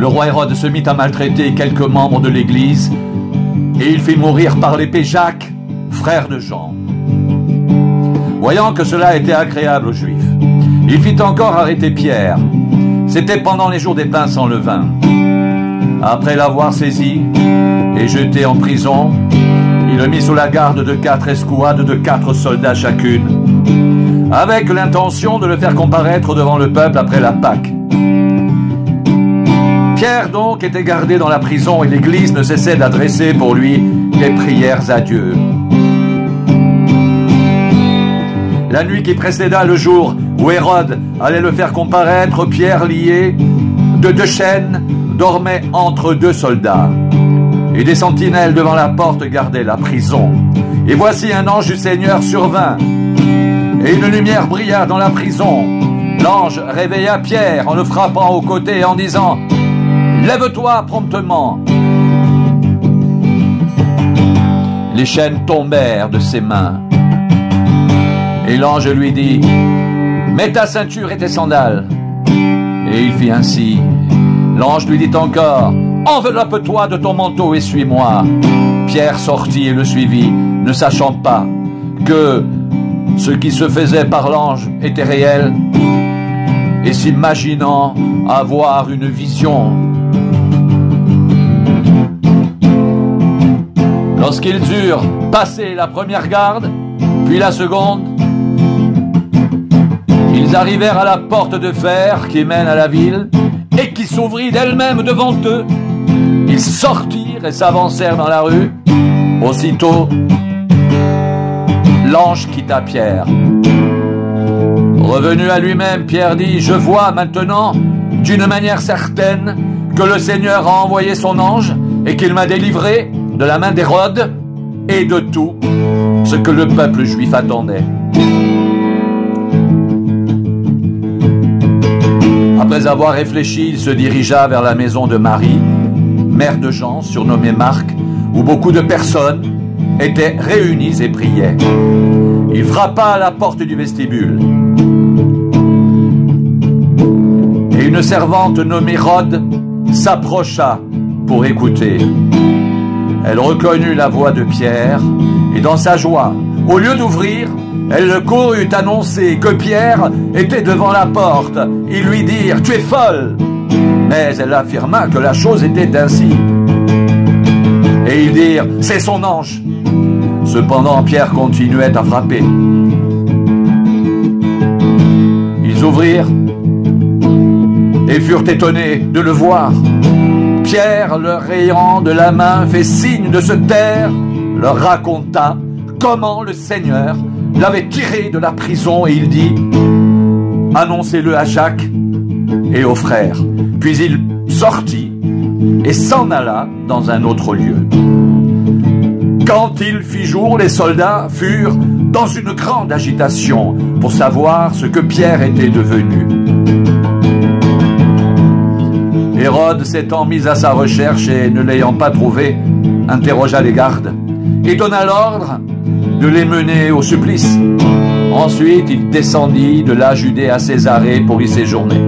le roi Hérode se mit à maltraiter quelques membres de l'Église et il fit mourir par l'épée Jacques, frère de Jean. Voyant que cela était agréable aux Juifs, il fit encore arrêter Pierre. C'était pendant les jours des pains sans levain. Après l'avoir saisi et jeté en prison, il le mit sous la garde de 4 escouades de 4 soldats chacune, avec l'intention de le faire comparaître devant le peuple après la Pâque. Pierre donc était gardé dans la prison et l'Église ne cessait d'adresser pour lui des prières à Dieu. La nuit qui précéda le jour où Hérode allait le faire comparaître, Pierre, lié de 2 chaînes, dormait entre 2 soldats. Et des sentinelles devant la porte gardaient la prison. Et voici un ange du Seigneur survint, et une lumière brilla dans la prison. L'ange réveilla Pierre en le frappant au côté et en disant « Lève-toi promptement !» Les chaînes tombèrent de ses mains. Et l'ange lui dit « Mets ta ceinture et tes sandales. » Et il fit ainsi. L'ange lui dit encore « Enveloppe-toi de ton manteau et suis-moi. » Pierre sortit et le suivit, ne sachant pas que ce qui se faisait par l'ange était réel et s'imaginant avoir une vision. Lorsqu'ils eurent passé la première garde, puis la seconde, ils arrivèrent à la porte de fer qui mène à la ville et qui s'ouvrit d'elle-même devant eux. Ils sortirent et s'avancèrent dans la rue. Aussitôt, l'ange quitta Pierre. Revenu à lui-même, Pierre dit « Je vois maintenant, d'une manière certaine, que le Seigneur a envoyé son ange et qu'il m'a délivré de la main d'Hérode et de tout ce que le peuple juif attendait. » Après avoir réfléchi, il se dirigea vers la maison de Marie, mère de Jean, surnommée Marc, où beaucoup de personnes étaient réunies et priaient. Il frappa à la porte du vestibule. Et une servante nommée Rhode s'approcha pour écouter. Elle reconnut la voix de Pierre, et dans sa joie, au lieu d'ouvrir, elle courut annoncer que Pierre était devant la porte. Ils lui dirent « Tu es folle !» Mais elle affirma que la chose était ainsi. Et ils dirent « C'est son ange !» Cependant, Pierre continuait à frapper. Ils ouvrirent et furent étonnés de le voir. Pierre, leur ayant de la main fait signe de se taire, leur raconta comment le Seigneur l'avait tiré de la prison et il dit « Annoncez-le à Jacques et aux frères. » Puis il sortit et s'en alla dans un autre lieu. Quand il fit jour, les soldats furent dans une grande agitation pour savoir ce que Pierre était devenu. Hérode s'étant mis à sa recherche et ne l'ayant pas trouvé, interrogea les gardes et donna l'ordre de les mener au supplice. Ensuite, il descendit de la Judée à Césarée pour y séjourner.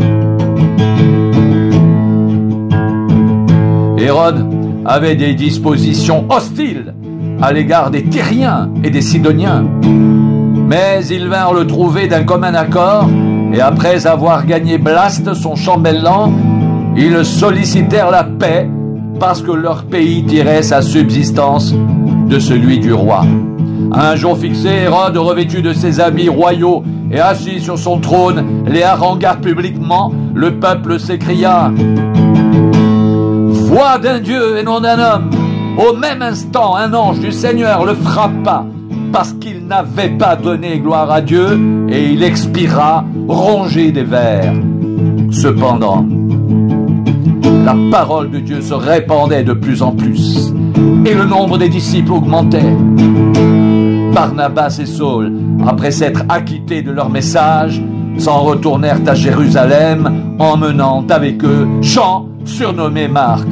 Hérode avait des dispositions hostiles à l'égard des Tyriens et des Sidoniens. Mais ils vinrent le trouver d'un commun accord, et après avoir gagné Blaste, son chambellan, ils sollicitèrent la paix parce que leur pays tirait sa subsistance de celui du roi. À un jour fixé, Hérode, revêtu de ses habits royaux et assis sur son trône, les harangua publiquement. Le peuple s'écria « Voix d'un Dieu et non d'un homme !» Au même instant, un ange du Seigneur le frappa parce qu'il n'avait pas donné gloire à Dieu et il expira rongé des vers. Cependant, la parole de Dieu se répandait de plus en plus et le nombre des disciples augmentait. Barnabas et Saul, après s'être acquittés de leur message, s'en retournèrent à Jérusalem, emmenant avec eux Jean, surnommé Marc.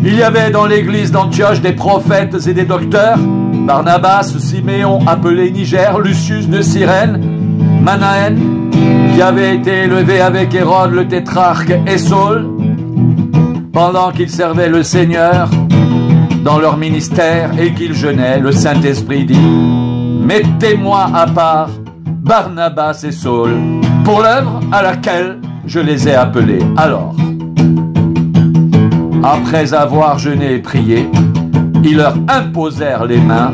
Il y avait dans l'église d'Antioche des prophètes et des docteurs, Barnabas, Siméon appelé Niger, Lucius de Cyrène, Manaën, qui avait été élevé avec Hérode le tétrarque et Saul, pendant qu'ils servaient le Seigneur dans leur ministère et qu'ils jeûnaient, le Saint-Esprit dit: mettez-moi à part Barnabas et Saul pour l'œuvre à laquelle je les ai appelés. Alors, après avoir jeûné et prié, ils leur imposèrent les mains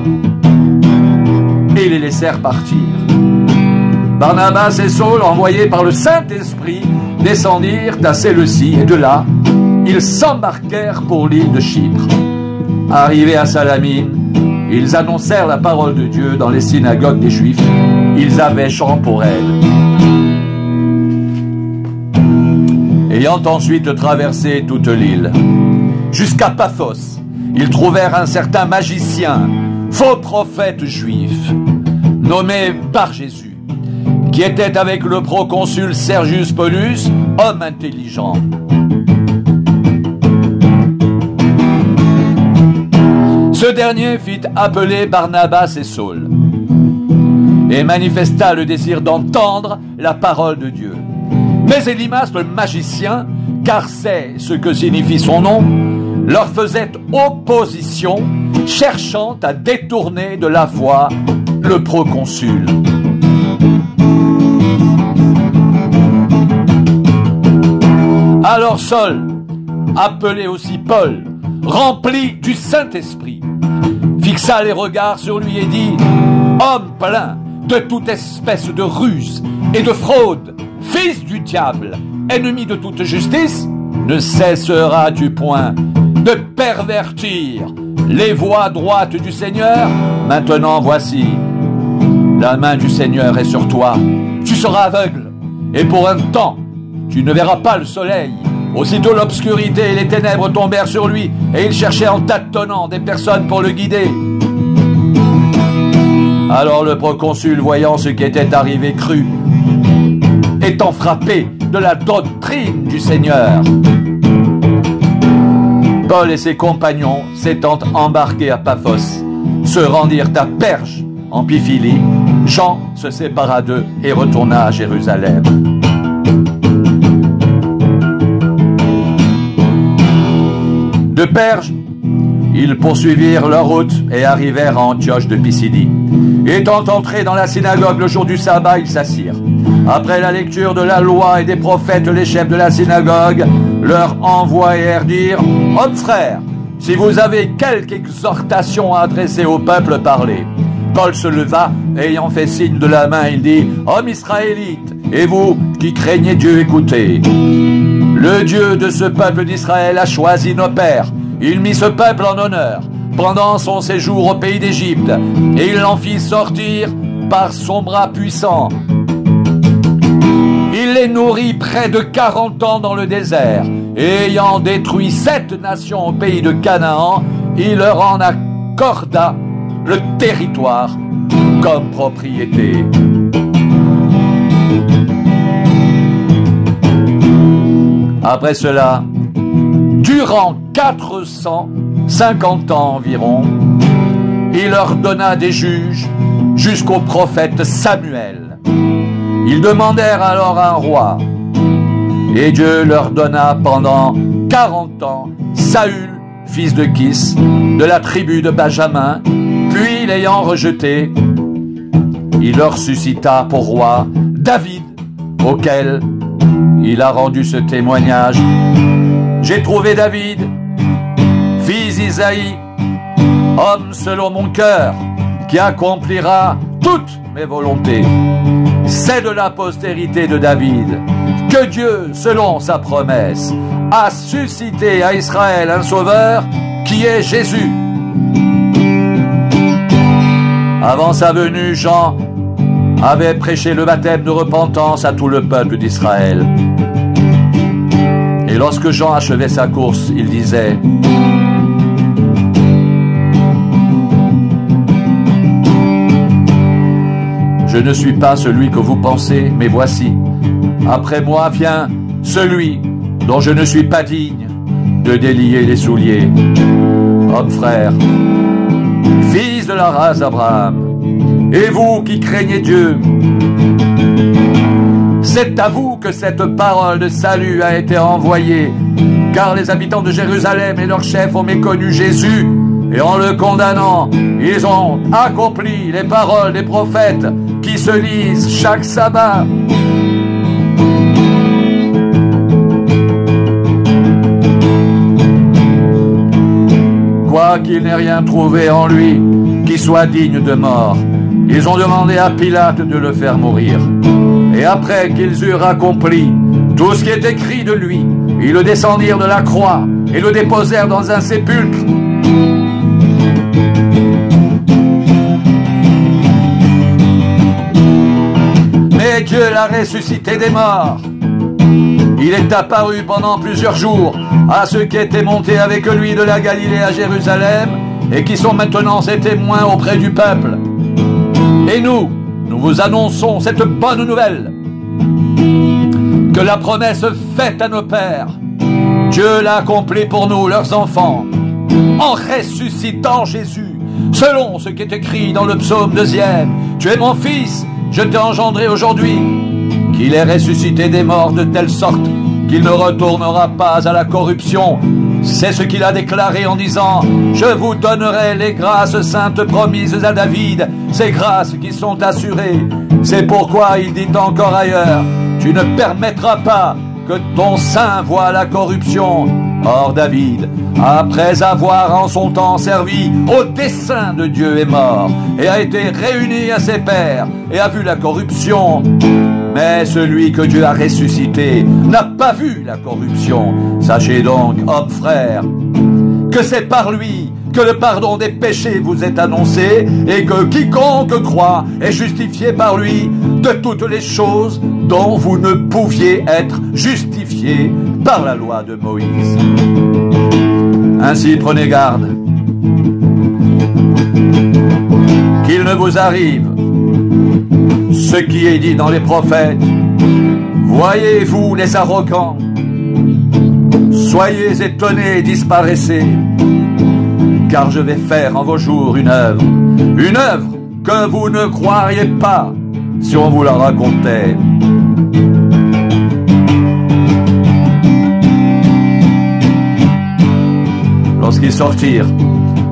et les laissèrent partir. Barnabas et Saul, envoyés par le Saint-Esprit, descendirent à Séleucie et de là, ils s'embarquèrent pour l'île de Chypre. Arrivés à Salamine, ils annoncèrent la parole de Dieu dans les synagogues des Juifs. Ils avaient chant pour elle. Ayant ensuite traversé toute l'île, jusqu'à Paphos, ils trouvèrent un certain magicien, faux prophète juif, nommé Bar-Jésus, qui était avec le proconsul Sergius Paulus, homme intelligent. Ce dernier fit appeler Barnabas et Saul, et manifesta le désir d'entendre la parole de Dieu. Mais Élymas, le magicien, car c'est ce que signifie son nom, leur faisait opposition, cherchant à détourner de la voie le proconsul. Alors Saul, appelé aussi Paul, rempli du Saint-Esprit, fixa les regards sur lui et dit: homme plein de toute espèce de ruse et de fraude, fils du diable, ennemi de toute justice, ne cesseras-tu point de pervertir les voies droites du Seigneur? Maintenant voici, la main du Seigneur est sur toi. Tu seras aveugle, et pour un temps, tu ne verras pas le soleil. Aussitôt l'obscurité et les ténèbres tombèrent sur lui, et il cherchait en tâtonnant des personnes pour le guider. Alors le proconsul, voyant ce qui était arrivé, crut, étant frappé de la doctrine du Seigneur. Paul et ses compagnons, s'étant embarqués à Paphos, se rendirent à Perge, en Pamphylie. Jean se sépara d'eux et retourna à Jérusalem. De Perge, ils poursuivirent leur route et arrivèrent à Antioche de Pisidie. Étant entrés dans la synagogue le jour du sabbat, ils s'assirent. Après la lecture de la loi et des prophètes, les chefs de la synagogue leur envoyèrent dire: hommes frères, si vous avez quelque exhortation à adresser au peuple, parlez. Paul se leva, ayant fait signe de la main, il dit: hommes israélites, et vous qui craignez Dieu, écoutez. Le Dieu de ce peuple d'Israël a choisi nos pères. Il mit ce peuple en honneur pendant son séjour au pays d'Égypte, et il l'en fit sortir par son bras puissant. Il les nourrit près de 40 ans dans le désert, et ayant détruit 7 nations au pays de Canaan, il leur en accorda le territoire comme propriété. Après cela, durant 450 ans environ, il leur donna des juges jusqu'au prophète Samuel. Ils demandèrent alors un roi, et Dieu leur donna pendant 40 ans Saül, fils de Kis, de la tribu de Benjamin. Puis, l'ayant rejeté, il leur suscita pour roi David, auquel il a rendu ce témoignage: j'ai trouvé David, fils d'Isaïe, homme selon mon cœur, qui accomplira toutes mes volontés. C'est de la postérité de David que Dieu, selon sa promesse, a suscité à Israël un sauveur qui est Jésus. Avant sa venue, Jean avait prêché le baptême de repentance à tout le peuple d'Israël. Et lorsque Jean achevait sa course, il disait: je ne suis pas celui que vous pensez, mais voici, après moi vient celui dont je ne suis pas digne de délier les souliers. Homme frère, fils fils de la race d'Abraham. Et vous qui craignez Dieu, c'est à vous que cette parole de salut a été envoyée, car les habitants de Jérusalem et leurs chefs ont méconnu Jésus, et en le condamnant, ils ont accompli les paroles des prophètes qui se lisent chaque sabbat. Quoiqu'il n'ait rien trouvé en lui qui soit digne de mort, ils ont demandé à Pilate de le faire mourir. Et après qu'ils eurent accompli tout ce qui est écrit de lui, ils le descendirent de la croix et le déposèrent dans un sépulcre. Mais Dieu l'a ressuscité des morts. Il est apparu pendant plusieurs jours à ceux qui étaient montés avec lui de la Galilée à Jérusalem et qui sont maintenant ses témoins auprès du peuple. Et nous vous annonçons cette bonne nouvelle, que la promesse faite à nos pères, Dieu l'a accomplie pour nous, leurs enfants, en ressuscitant Jésus, selon ce qui est écrit dans le psaume 2e. Tu es mon fils, je t'ai engendré aujourd'hui. Qu'il est ressuscité des morts de telle sorte qu'il ne retournera pas à la corruption. C'est ce qu'il a déclaré en disant: je vous donnerai les grâces saintes promises à David, ces grâces qui sont assurées. C'est pourquoi il dit encore ailleurs: tu ne permettras pas que ton sein voie la corruption. Or David, après avoir en son temps servi au dessein de Dieu, est mort et a été réuni à ses pères et a vu la corruption. Mais celui que Dieu a ressuscité n'a pas vu la corruption. Sachez donc, hommes frères, que c'est par lui que le pardon des péchés vous est annoncé, et que quiconque croit est justifié par lui de toutes les choses dont vous ne pouviez être justifiés par la loi de Moïse. Ainsi prenez garde qu'il ne vous arrive ce qui est dit dans les prophètes: voyez-vous les arrogants, soyez étonnés et disparaissez, car je vais faire en vos jours une œuvre que vous ne croiriez pas si on vous la racontait. Lorsqu'ils sortirent,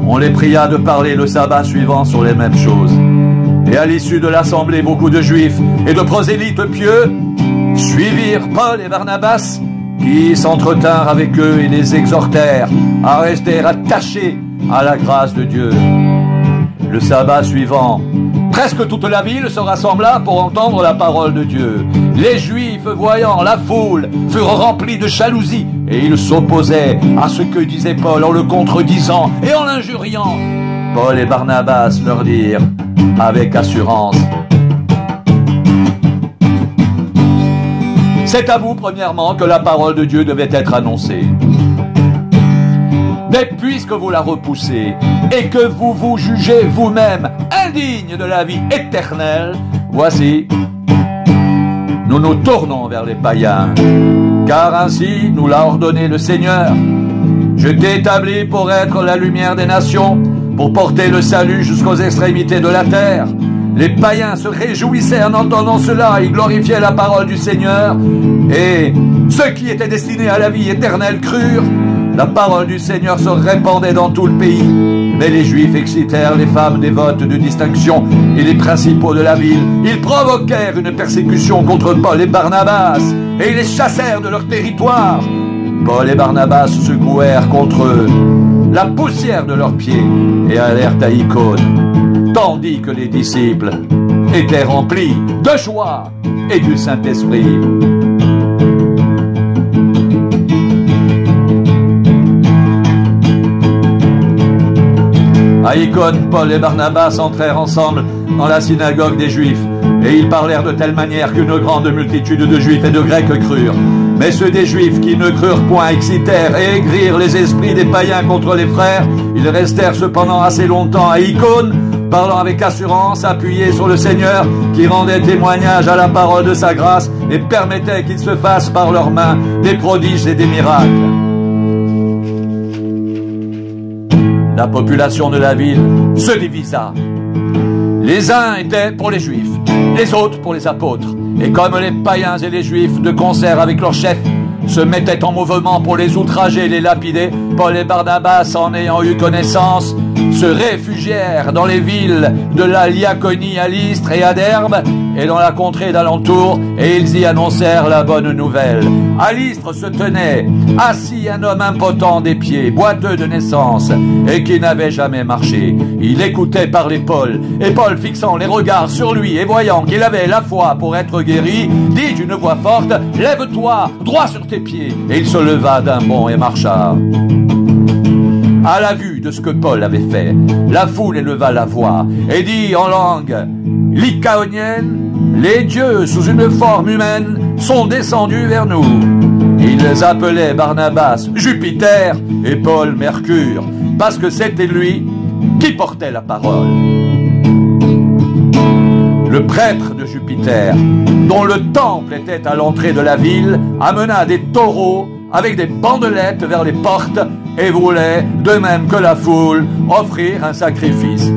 on les pria de parler le sabbat suivant sur les mêmes choses. Et à l'issue de l'assemblée, beaucoup de Juifs et de prosélytes pieux suivirent Paul et Barnabas, qui s'entretinrent avec eux et les exhortèrent à rester attachés à la grâce de Dieu. Le sabbat suivant, presque toute la ville se rassembla pour entendre la parole de Dieu. Les Juifs, voyant la foule, furent remplis de jalousie, et ils s'opposaient à ce que disait Paul en le contredisant et en l'injuriant. Paul et Barnabas leur dirent avec assurance: c'est à vous premièrement que la parole de Dieu devait être annoncée. Mais puisque vous la repoussez et que vous vous jugez vous-même indigne de la vie éternelle, voici, nous nous tournons vers les païens, car ainsi nous l'a ordonné le Seigneur. Je t'ai établi pour être la lumière des nations, pour porter le salut jusqu'aux extrémités de la terre. Les païens se réjouissaient en entendant cela, ils glorifiaient la parole du Seigneur, et ceux qui étaient destinés à la vie éternelle crurent. La parole du Seigneur se répandait dans tout le pays. Mais les Juifs excitèrent les femmes dévotes de distinction et les principaux de la ville. Ils provoquèrent une persécution contre Paul et Barnabas, et ils les chassèrent de leur territoire. Paul et Barnabas secouèrent contre eux la poussière de leurs pieds et allèrent à Icône, tandis que les disciples étaient remplis de joie et du Saint-Esprit. À Icône, Paul et Barnabas entrèrent ensemble dans la synagogue des Juifs, et ils parlèrent de telle manière qu'une grande multitude de Juifs et de Grecs crurent. Mais ceux des Juifs qui ne crurent point excitèrent et aigrirent les esprits des païens contre les frères. Ils restèrent cependant assez longtemps à Icône, parlant avec assurance, appuyés sur le Seigneur, qui rendait témoignage à la parole de sa grâce et permettait qu'il se fasse par leurs mains des prodiges et des miracles. la population de la ville se divisa. Les uns étaient pour les Juifs, les autres pour les apôtres. Et comme les païens et les Juifs, de concert avec leurs chefs, se mettaient en mouvement pour les outrager et les lapider, Paul et Barnabas, en ayant eu connaissance, se réfugièrent dans les villes de la Lyaconie à Lystre et à Derbe et dans la contrée d'alentour, et ils y annoncèrent la bonne nouvelle. À Lystre se tenait assis un homme impotent des pieds, boiteux de naissance, et qui n'avait jamais marché. Il écoutait parler Paul, et Paul, fixant les regards sur lui et voyant qu'il avait la foi pour être guéri, dit d'une voix forte: « Lève-toi, droit sur tes pieds !» Et il se leva d'un bond et marcha. À la vue de ce que Paul avait fait, la foule éleva la voix et dit en langue lycaonienne: « Les dieux, sous une forme humaine, sont descendus vers nous. » Ils appelaient Barnabas Jupiter et Paul Mercure, parce que c'était lui qui portait la parole. Le prêtre de Jupiter, dont le temple était à l'entrée de la ville, amena des taureaux avec des bandelettes vers les portes et voulait, de même que la foule, offrir un sacrifice.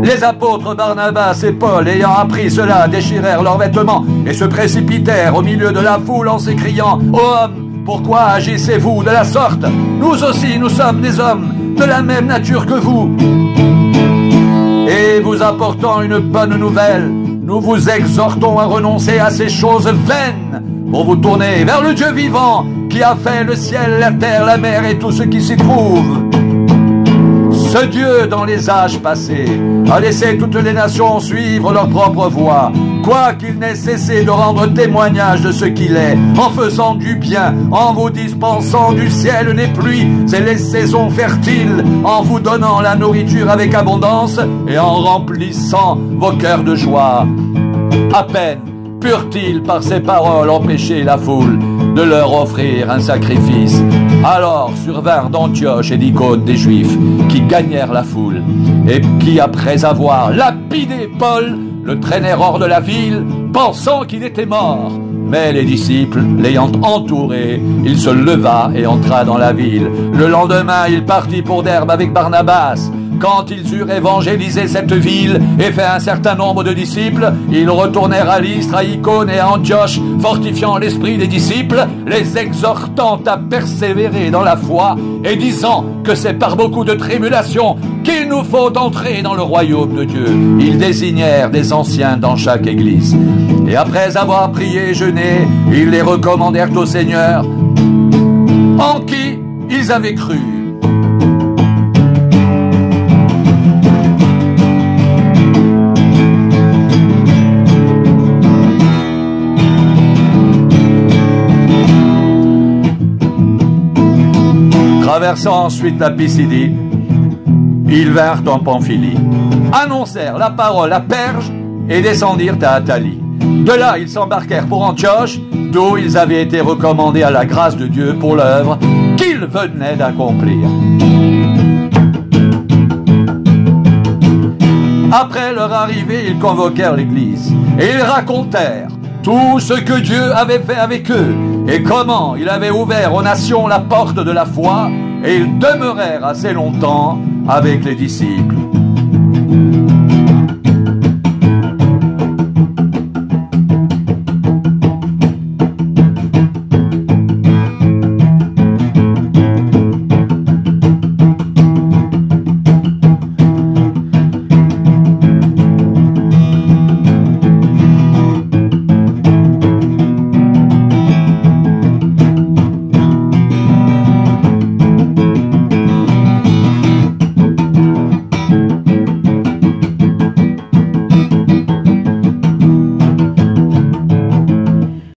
Les apôtres Barnabas et Paul, ayant appris cela, déchirèrent leurs vêtements et se précipitèrent au milieu de la foule en s'écriant: « Ô hommes, pourquoi agissez-vous de la sorte? Nous aussi, nous sommes des hommes de la même nature que vous. Et vous apportant une bonne nouvelle, nous vous exhortons à renoncer à ces choses vaines pour vous tourner vers le Dieu vivant qui a fait le ciel, la terre, la mer et tout ce qui s'y trouve. Ce Dieu, dans les âges passés, a laissé toutes les nations suivre leur propre voie, quoiqu'il n'ait cessé de rendre témoignage de ce qu'il est, en faisant du bien, en vous dispensant du ciel les pluies et les saisons fertiles, en vous donnant la nourriture avec abondance et en remplissant vos cœurs de joie. À peine purent-ils par ces paroles empêcher la foule de leur offrir un sacrifice. Alors survinrent d'Antioche et d'Icône des Juifs qui gagnèrent la foule et qui, après avoir lapidé Paul, le traînèrent hors de la ville, pensant qu'il était mort. Mais les disciples, l'ayant entouré, il se leva et entra dans la ville. Le lendemain, il partit pour Derbe avec Barnabas. Quand ils eurent évangélisé cette ville et fait un certain nombre de disciples, ils retournèrent à Lystre, à Icône et à Antioche, fortifiant l'esprit des disciples, les exhortant à persévérer dans la foi et disant que c'est par beaucoup de tribulations qu'il nous faut entrer dans le royaume de Dieu. Ils désignèrent des anciens dans chaque église. Et après avoir prié et jeûné, ils les recommandèrent au Seigneur, en qui ils avaient cru. Traversant ensuite la Pisidie, ils vinrent en Pamphylie, annoncèrent la parole à Perge et descendirent à Attalie. De là, ils s'embarquèrent pour Antioche, d'où ils avaient été recommandés à la grâce de Dieu pour l'œuvre qu'ils venaient d'accomplir. Après leur arrivée, ils convoquèrent l'Église et ils racontèrent tout ce que Dieu avait fait avec eux et comment il avait ouvert aux nations la porte de la foi, et ils demeurèrent assez longtemps avec les disciples.